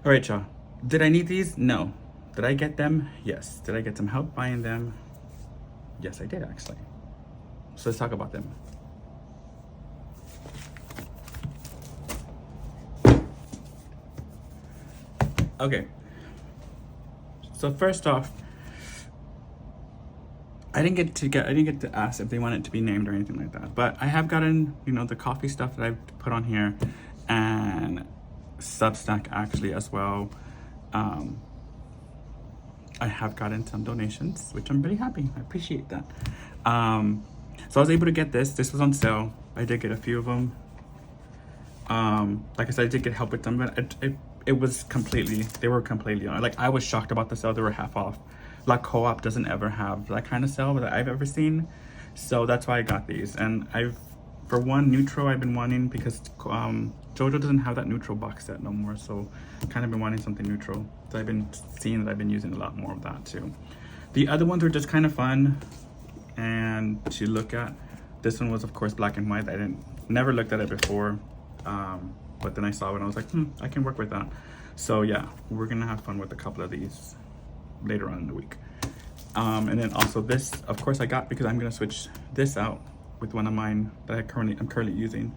All right, y'all. Did I need these? No. Did I get them? Yes. Did I get some help buying them? Yes, I did actually. So let's talk about them. Okay. So first off, I didn't get to ask if they want it to be named or anything like that. But I have gotten, the coffee stuff that I've put on here, and Substack actually as well. I have gotten some donations, which I'm really happy. I appreciate that. So I was able to get this. This was on sale. I did get a few of them. Like I said, I did get help with them, but they were completely on. Like, I was shocked about the sale. They were half off. Like, Co-op doesn't ever have that kind of sale that I've ever seen. So that's why I got these. And for one, neutral, I've been wanting, because JoJo doesn't have that neutral box set no more. So kind of been wanting something neutral. So I've been seeing that I've been using a lot more of that too. The other ones were just kind of fun and to look at. This one was, of course, black and white. I never looked at it before. But then I saw it and I was like, I can work with that. So yeah, we're gonna have fun with a couple of these later on in the week. And then also this, of course, I got because I'm gonna switch this out with one of mine that I'm currently using,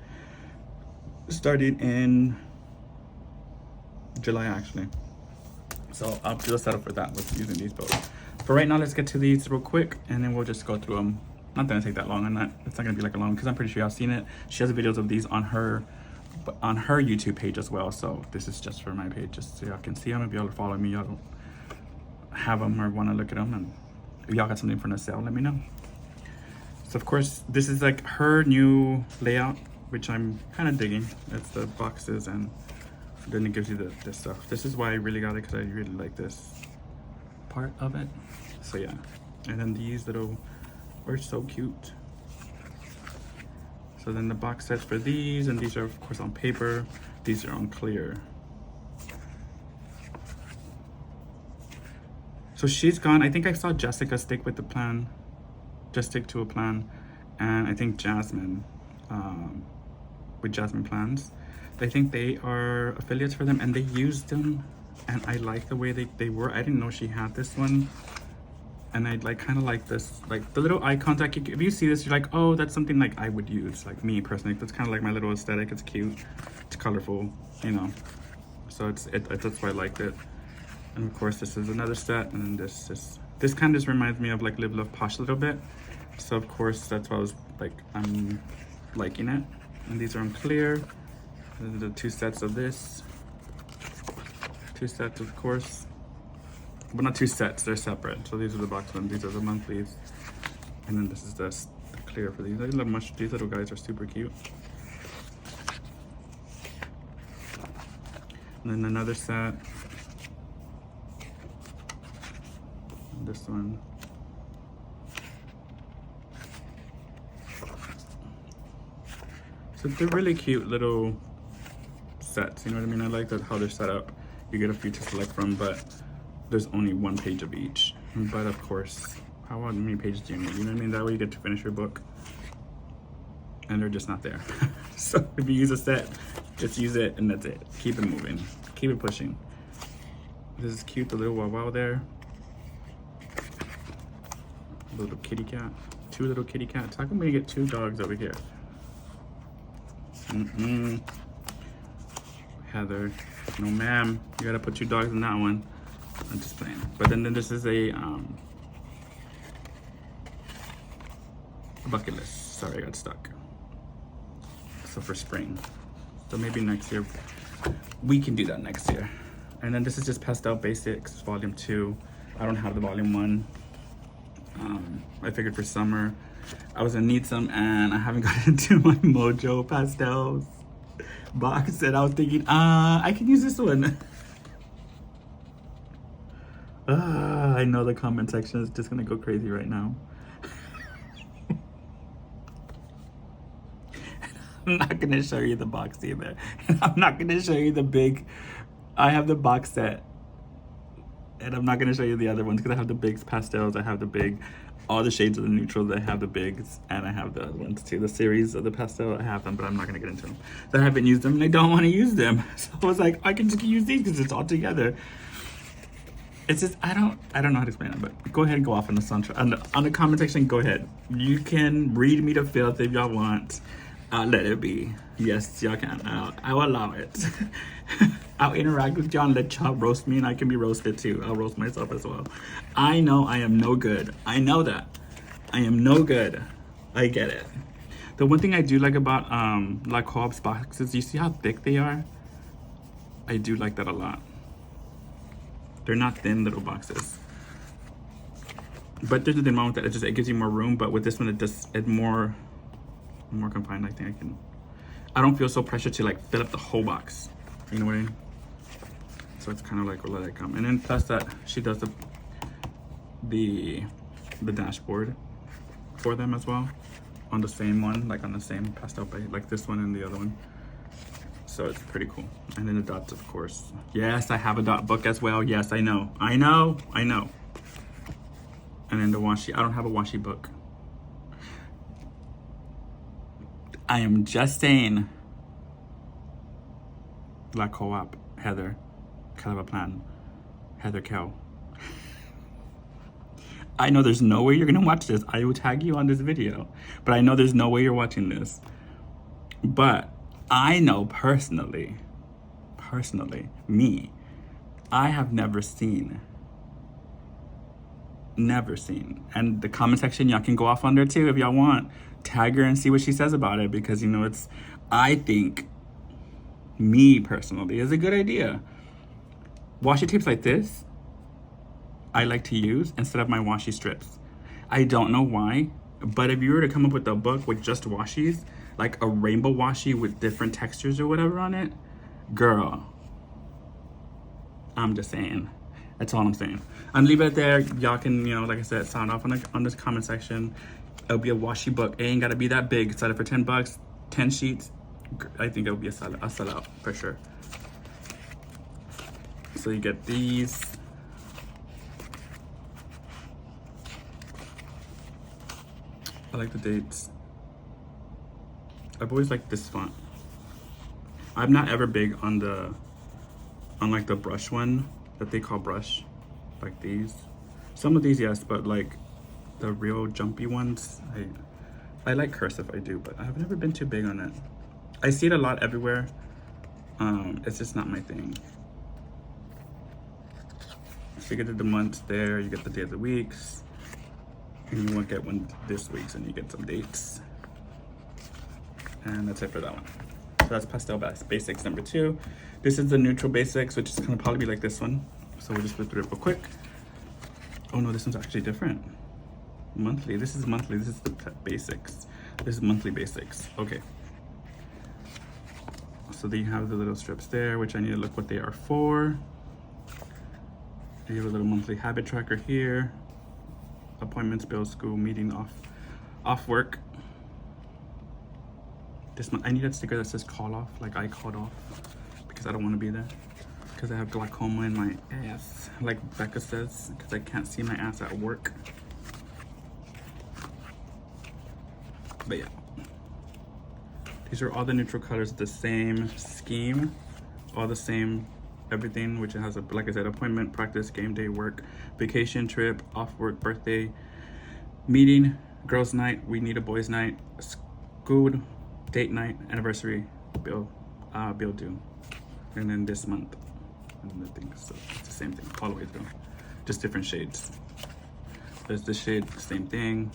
starting in July actually. So I'll do a setup for that with using these both. For right now, let's get to these real quick and then we'll just go through them. Not gonna take that long on that. It's not gonna be like a long, because I'm pretty sure y'all seen it. She has videos of these on her YouTube page as well. So this is just for my page, just so y'all can see them. If y'all are following me, y'all don't have them or want to look at them, and if y'all got something for the sale, let me know. So of course, this is like her new layout, which I'm kind of digging. It's the boxes, and then it gives you this stuff. This is why I really got it, because I really like this part of it. So yeah, and then these little are so cute. So then the box sets for these, and these are of course on paper. These are on clear. So she's gone. I think I saw Jessica stick with the plan, just stick to a plan, and I think Jasmine, with Jasmine Plans. I think they are affiliates for them, and they used them, and I like the way they were. I didn't know she had this one. And I kind of like this, like the little icons. Like if you see this, you're like, oh, that's something like I would use, like me personally. That's kind of like my little aesthetic. It's cute, it's colorful, So that's why I liked it. And of course, this is another set, and then this kind of just reminds me of like Live Love Posh a little bit. So of course, that's why I was like, I'm liking it. And these are on clear. These are the two sets of this. Two sets, of course. But not two sets, they're separate. So these are the box ones, these are the monthlies. And then this is the clear for these. These little guys are super cute. And then another set. And this one. So they're really cute little sets, you know what I mean? I like how they're set up. You get a few to select from, but there's only one page of each. But of course, how many pages do you need? You know what I mean? That way you get to finish your book. And they're just not there. So if you use a set, just use it and that's it. Keep it moving. Keep it pushing. This is cute, the little wow there. A little kitty cat. Two little kitty cats. How come we get two dogs over here? Heather, no ma'am. You gotta put two dogs in that one. I'm just playing. But then this is a bucket list. Sorry, I got stuck. So for spring. So maybe next year. We can do that next year. And then this is just Pastel Basics, Volume 2. I don't have the Volume 1. I figured for summer, I was gonna need some, and I haven't got into my Mojo Pastels box, and I was thinking, I can use this one. I know the comment section is just gonna go crazy right now. I'm not gonna show you the box either. I'm not gonna show you the big. I have the box set, And I'm not gonna show you the other ones because I have the big pastels, I have the big, all the shades of the neutrals, I have the bigs, and I have the other ones too. The series of the pastel, I have them, but I'm not gonna get into them. So I haven't used them and I don't wanna use them. So I was like, I can just use these because it's all together. It's just, I don't know how to explain it, but go ahead and go off on the sunshine. On the comment section, go ahead. You can read me to filth if y'all want. I'll let it be. Yes, y'all can. I'll allow it. I'll interact with y'all and let y'all roast me, and I can be roasted too. I'll roast myself as well. I know I am no good. I know that. I am no good. I get it. The one thing I do like about La Co-op's boxes, you see how thick they are? I do like that a lot. They're not thin little boxes. But there's nothing wrong with that. It gives you more room, but with this one it's more confined. I think I don't feel so pressured to like fill up the whole box. You know what I mean? So it's kind of like we'll let it come. And then plus that she does the dashboard for them as well on the same one, like on the same pastel page, like this one and the other one. So it's pretty cool. And then the dots, of course. Yes, I have a dot book as well. Yes, I know. And then the washi. I don't have a washi book. I am just saying. La Co-op, Heather, KellofaPlan, Heather Kell. I know there's no way you're gonna watch this. I will tag you on this video, but I know there's no way you're watching this. But I know personally, me, I have never seen. And the comment section, y'all can go off on there too if y'all want. Tag her and see what she says about it, because you know I think, me personally, is a good idea. Washi tapes like this, I like to use instead of my washi strips. I don't know why, but if you were to come up with a book with just washis, like a rainbow washi with different textures or whatever on it, girl, I'm just saying. That's all I'm saying. I'm leaving it there. Y'all can, you know, like I said, sound off on this comment section. It'll be a washi book. It ain't gotta be that big. Sell it for 10 bucks, 10 sheets. I think it'll be a sellout for sure. So you get these. I like the dates. I've always liked this font. I'm not ever big on like the brush one that they call brush, like these. Some of these, yes, but like the real jumpy ones, I like cursive, I do, but I've never been too big on it. I see it a lot everywhere. It's just not my thing. So you get the months there, you get the day of the weeks, and you won't get one this week's, and you get some dates. And that's it for that one. So that's Pastel Basics number 2. This is the neutral basics, which is gonna probably be like this one. So we'll just flip through it real quick. Oh no, this one's actually different. Monthly, this is monthly, this is the basics. This is monthly basics, okay. So then you have the little strips there, which I need to look what they are for. You have a little monthly habit tracker here. Appointments, bills, school, meeting, off work. This month, I need a sticker that says call off, like I called off, because I don't want to be there. Because I have glaucoma in my ass, like Becca says, because I can't see my ass at work. But yeah. These are all the neutral colors, the same scheme, all the same everything, which has a, like I said, appointment, practice, game day, work, vacation, trip, off work, birthday, meeting, girls' night, we need a boys' night, school, date night, anniversary, bill due, and then this month, and the thing. So it's the same thing all the way through, just different shades. There's this shade, same thing.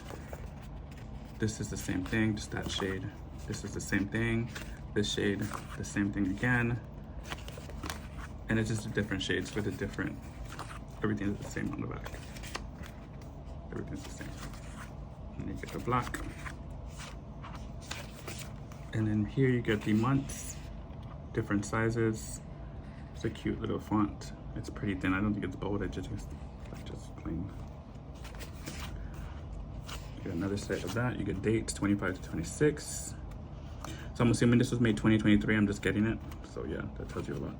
This is the same thing, just that shade. This is the same thing. This shade, the same thing again. And it's just different shades with a different, everything is the same on the back. Everything's the same. And you get the black. And then here you get the months, different sizes. It's a cute little font. It's pretty thin. I don't think it's bold, it's just plain. You get another set of that. You get dates, 25 to 26. So I'm assuming this was made 2023. I'm just getting it. So yeah, that tells you a lot.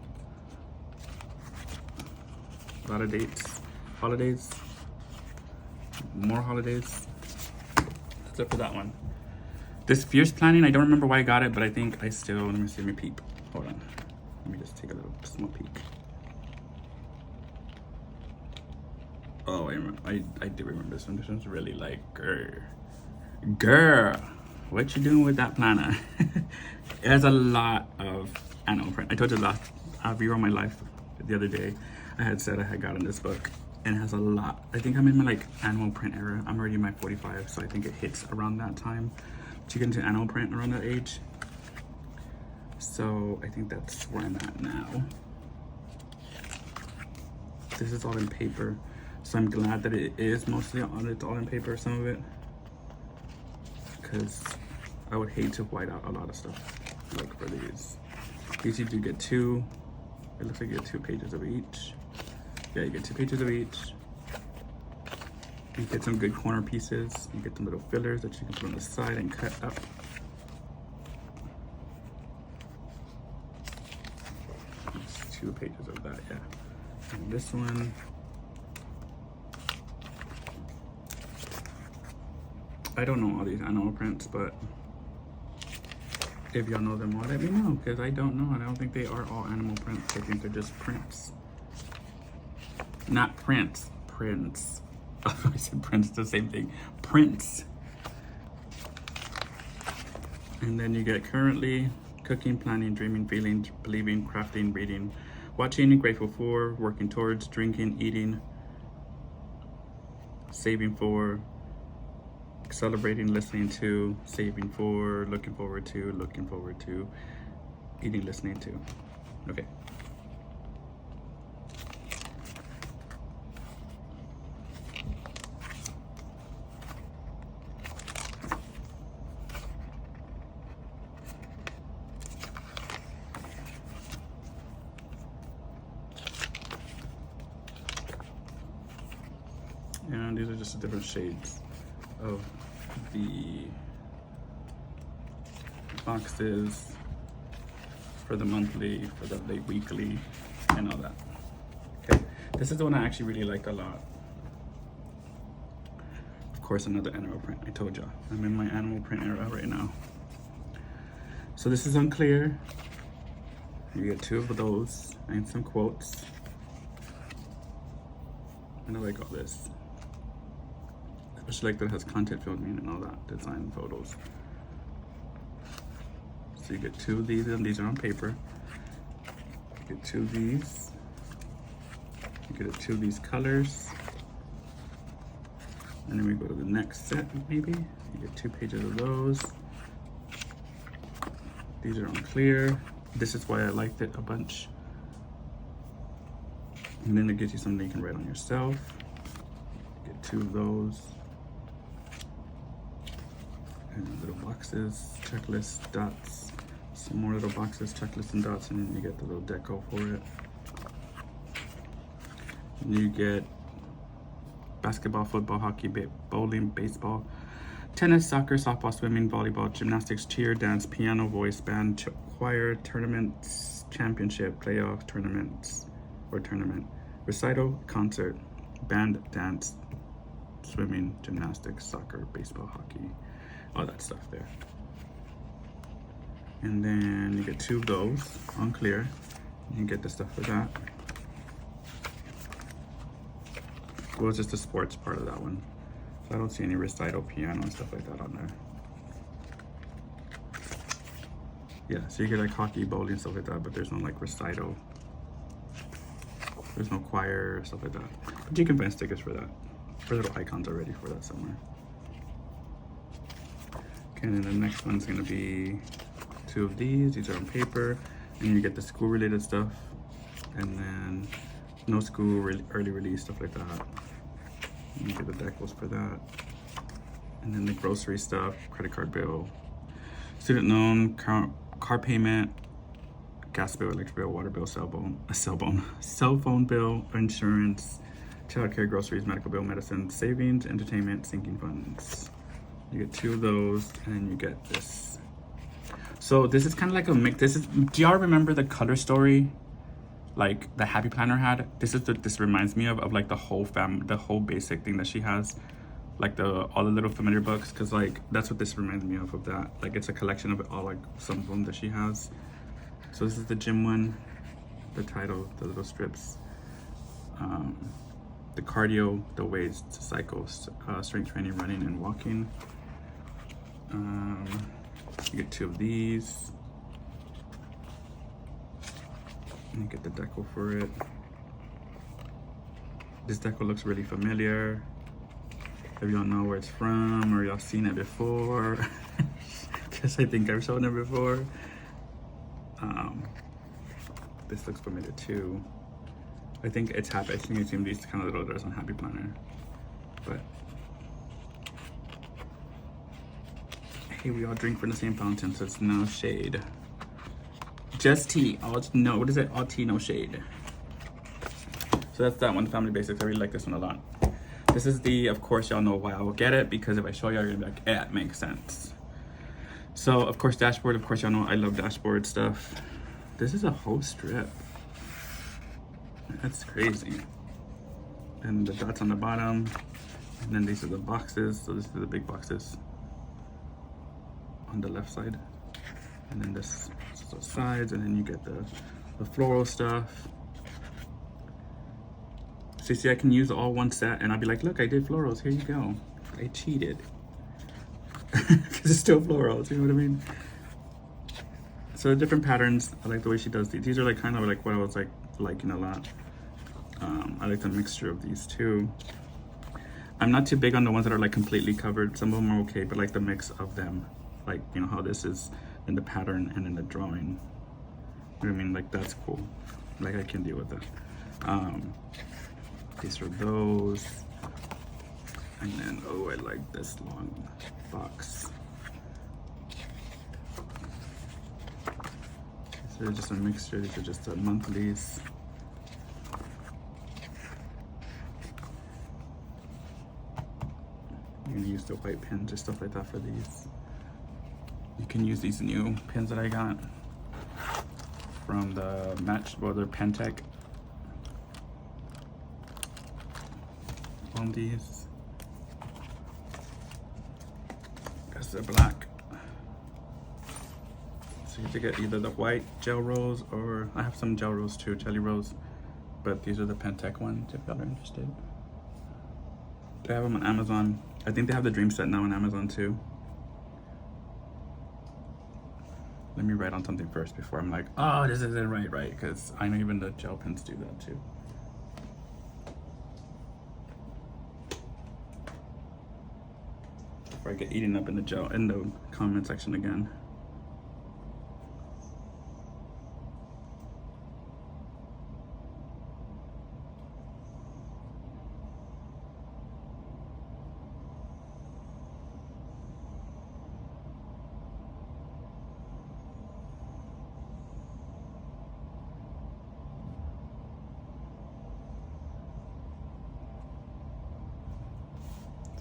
A lot of dates, holidays, more holidays. Except for that one. This fierce planning, I don't remember why I got it, but I think I still, let me peep. Hold on. Let me just take a little small peek. Oh, I do remember this one. This one's really like, girl, what you doing with that planner? It has a lot of animal print. I told you last Rewrote My Life the other day. I had said I had gotten this book, and it has a lot. I think I'm in my like animal print era. I'm already in my 45, so I think it hits around that time to get into animal print around that age. So I think that's where I'm at now. This is all in paper, so I'm glad that it is mostly it's all in paper, some of it, because I would hate to white out a lot of stuff. Like for these you do get two. It looks like you get 2 pages of each. Yeah, you get 2 pages of each. You get some good corner pieces. You get some little fillers that you can put on the side and cut up. There's 2 pages of that, yeah. And this one, I don't know all these animal prints, but if y'all know them all, let me know, because I don't know. I don't think they are all animal prints. I think they're just prints. Not prints, prints. I said prints, the same thing. Prints. And then you get currently, cooking, planning, dreaming, feeling, believing, crafting, reading, watching and grateful for, working towards, drinking, eating, saving for, celebrating, listening to, saving for, looking forward to, eating, listening to. Okay. And these are just different shades of the boxes for the monthly, for the late weekly, and all that. Okay, this is the one I actually really like a lot. Of course, another animal print. I told y'all, I'm in my animal print era right now. So this is unclear. You get 2 of those and some quotes. And I like all this. Especially like that has content filming and all that, design photos. So you get 2 of these, and these are on paper. You get 2 of these. You get 2 of these colors. And then we go to the next set, maybe. You get 2 pages of those. These are on clear. This is why I liked it a bunch. And then it gives you something you can write on yourself. You get 2 of those. And little boxes, checklists, dots, some more little boxes, checklists, and dots, and then you get the little deco for it. And you get basketball, football, hockey, bowling, baseball, tennis, soccer, softball, swimming, volleyball, gymnastics, cheer, dance, piano, voice, band, choir, tournaments, championship, playoff, tournaments, or tournament, recital, concert, band, dance, swimming, gymnastics, soccer, baseball, hockey, all that stuff there. And then you get 2 of those on clear. You can get the stuff for that. Well, it's just the sports part of that one. So I don't see any recital, piano, and stuff like that on there. Yeah, so you get like hockey, bowling, stuff like that, but there's no like recital. There's no choir, stuff like that. But you can find stickers for that. There's little icons already for that somewhere. Okay, and then the next one's gonna be 2 of these. These are on paper, and you get the school related stuff, and then no school, early release, stuff like that. You get the decals for that. And then the grocery stuff, credit card bill, student loan, car payment, gas bill, electric bill, water bill, cell phone bill, insurance, childcare, groceries, medical bill, medicine, savings, entertainment, sinking funds. You get 2 of those, and then you get this. So this is kind of like a mix. Do y'all remember the color story like the Happy Planner had. This reminds me of like the whole basic thing that she has, like all the little familiar books, because like that's what this reminds me of that. Like it's a collection of it all, like some of them that she has. So this is the gym one, the title, the little strips, the cardio, the weights, cycles, strength training, running and walking. You get 2 of these. And you get the deco for it. This deco looks really familiar. If y'all know where it's from or y'all seen it before, because I think I've shown it before. This looks familiar too. I think it's happy. I think you've seen these kind of little letters on Happy Planner. But hey, we all drink from the same fountain, so it's no shade. Just tea. No, what is it? All tea, no shade. So that's that one, Family Basics. I really like this one a lot. This is of course, y'all know why I will get it, because if I show y'all, you're gonna be like, yeah, it makes sense. So, of course, dashboard. Of course, y'all know I love dashboard stuff. This is a whole strip. That's crazy. And the dots on the bottom. And then these are the boxes. So this is the big boxes on the left side. And then this is the sides. And then you get the floral stuff. So you see, I can use all one set. And I'll be like, look, I did florals. Here you go. I cheated. Because it's still florals. You know what I mean? So different patterns. I like the way she does these. These are like kind of like what I was like liking a lot. I like the mixture of these two. I'm not too big on the ones that are like completely covered. Some of them are okay, but like the mix of them, like, you know how this is in the pattern and in the drawing. You know what I mean? Like that's cool. Like I can deal with that. These are those. And then, oh, I like this long box. These are just a mixture. These are just the monthlies. You're gonna use the white pins or stuff like that for these. You can use these new pins that I got from the they're Pentec. On these. Because they're black. So you have to get either the white gel rose, or I have some gel rose too, jelly rose. But these are the Pentec ones if y'all are interested. They have them on Amazon. I think they have the Dream Set now on Amazon too. Let me write on something first before I'm like, oh, this isn't right, because I know even the gel pens do that too. Before I get eaten up in the comment section again.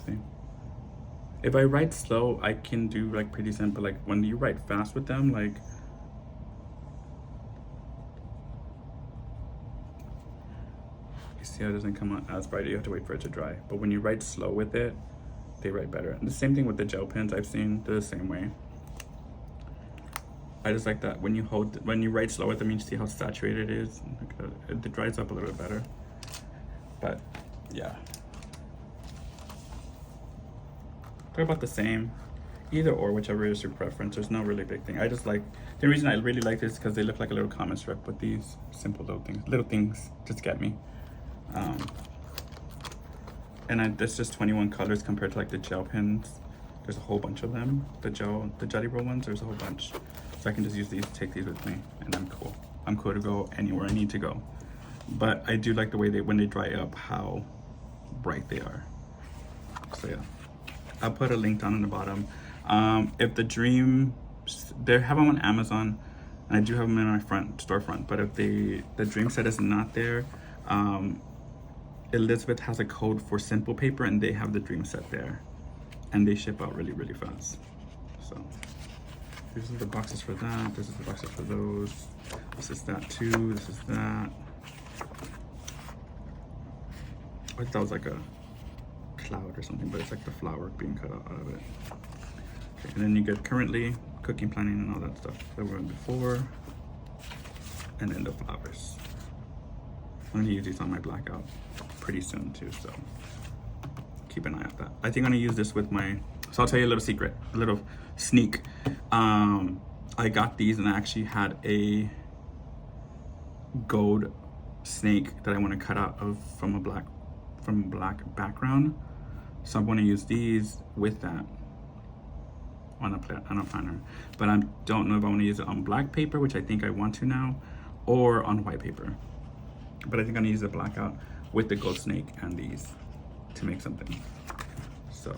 See? If I write slow, I can do like pretty simple. Like when you write fast with them, like you see how it doesn't come out as bright. You have to wait for it to dry. But when you write slow with it, they write better. And the same thing with the gel pens I've seen, they're the same way. I just like that when you write slow with them, you see how saturated it is. It dries up a little bit better. But yeah. They're about the same, either or, whichever is your preference. There's no really big thing. I just like, the reason I really like this is because they look like a little comic strip with these simple little things just get me. And that's just 21 colors compared to like the gel pens. There's a whole bunch of them. The jelly roll ones, there's a whole bunch. So I can just use these, take these with me, and I'm cool. I'm cool to go anywhere I need to go. But I do like the way when they dry up, how bright they are. So yeah. I'll put a link down in the bottom. If the Dream, they have them on Amazon, and I do have them in my storefront. But if the Dream Set is not there, Elizabeth has a code for Simple Paper, and they have the Dream Set there, and they ship out really, really fast. So these are the boxes for that. This is the boxes for those. This is that too. This is that. I thought that was like a cloud or something, but it's like the flower being cut out of it. Okay, and then you get currently, cooking, planning, and all that stuff that we went before. And then the flowers. I'm gonna use these on my blackout pretty soon too, so keep an eye on that. I think I'm gonna use this with my, so I'll tell you a little secret, a little sneak. I got these and I actually had a gold snake that I want to cut out of from a black background. So I'm going to use these with that on a planner. But I don't know if I want to use it on black paper, which I think I want to now, or on white paper. But I think I'm gonna use the blackout with the gold snake and these to make something. So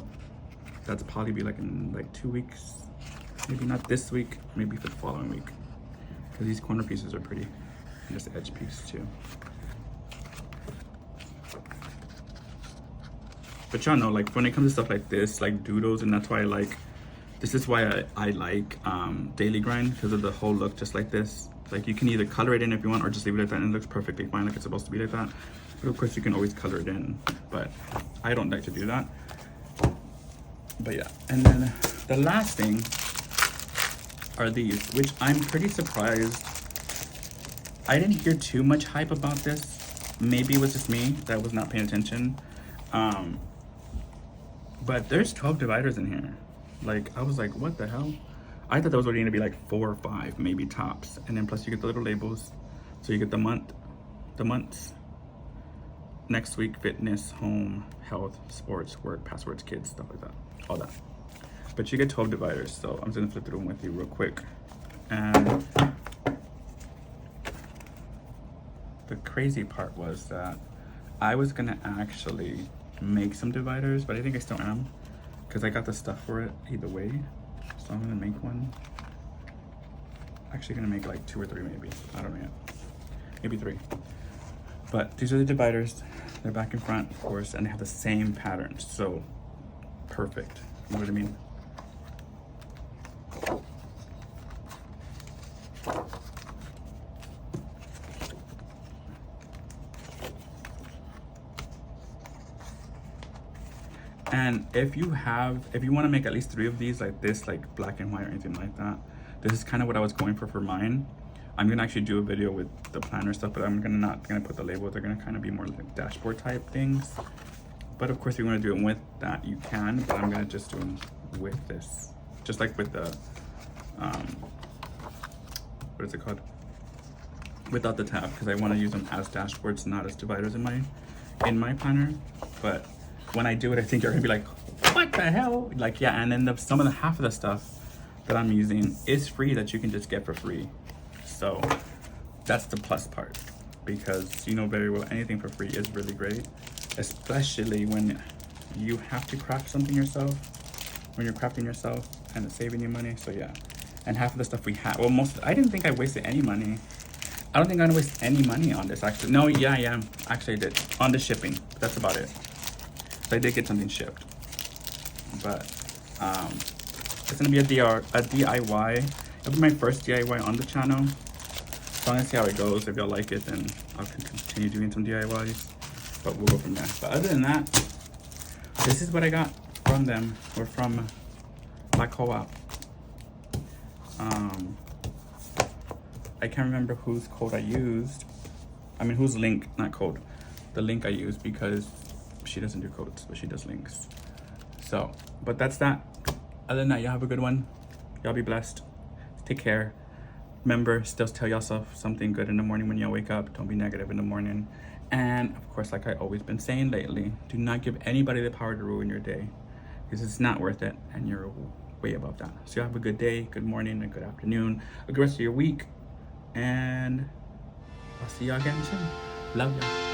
that's probably be like in like 2 weeks. Maybe not this week, maybe for the following week. Because these corner pieces are pretty. And this edge piece too. But y'all know, like when it comes to stuff like this, like doodles, and that's why I like, this is why I like Daily Grind, because of the whole look just like this. Like you can either color it in if you want or just leave it like that and it looks perfectly fine, like it's supposed to be like that. But of course you can always color it in, but I don't like to do that. But yeah, and then the last thing are these, which I'm pretty surprised. I didn't hear too much hype about this. Maybe it was just me that was not paying attention. But there's 12 dividers in here. Like, I was like, what the hell? I thought that was only gonna be like 4 or 5, maybe tops. And then plus you get the little labels. So you get the months, next week, fitness, home, health, sports, work, passwords, kids, stuff like that, all that. But you get 12 dividers. So I'm just gonna flip through them with you real quick. And the crazy part was that I was gonna actually make some dividers, but I think I still am, because I got the stuff for it either way. So I'm gonna make one. Actually gonna make like 2 or 3 maybe. I don't know yet. Maybe 3. But these are the dividers. They're back and front, of course, and they have the same pattern. So perfect. You know what I mean? And if you want to make at least 3 of these like this, like black and white or anything like that, this is kind of what I was going for mine. I'm gonna actually do a video with the planner stuff, but I'm not gonna put the label. They're gonna kind of be more like dashboard type things. But of course, if you want to do them with that, you can. But I'm gonna just do them with this, just like with the what is it called? Without the tab, because I want to use them as dashboards, not as dividers in my planner. But when I do it, I think you're gonna be like, what the hell? Like, yeah, and then half of the stuff that I'm using is free, that you can just get for free. So that's the plus part, because you know very well anything for free is really great, especially when you have to craft something yourself, when you're crafting yourself and it's saving you money. So yeah, and half of the stuff we have, well, I didn't think I wasted any money. I don't think I'm gonna waste any money on this actually. No, yeah, actually I did on the shipping. That's about it. So I did get something shipped, but it's gonna be a DIY. It'll be my first DIY on the channel. So I'm gonna see how it goes. If y'all like it, then I'll continue doing some DIYs, but we'll go from there. But other than that, this is what I got from them, or from Black Co-op. I can't remember whose code I used. I mean, whose link, not code. The link I used, because she doesn't do codes, but she does links. So, but that's that. Other than that, y'all have a good one. Y'all be blessed. Take care. Remember, still tell yourself something good in the morning when you wake up. Don't be negative in the morning. And of course, like I've always been saying lately, do not give anybody the power to ruin your day, because it's not worth it, and you're way above that. So y'all have a good day, good morning, and good afternoon, a good rest of your week, and I'll see y'all again soon. Love y'all.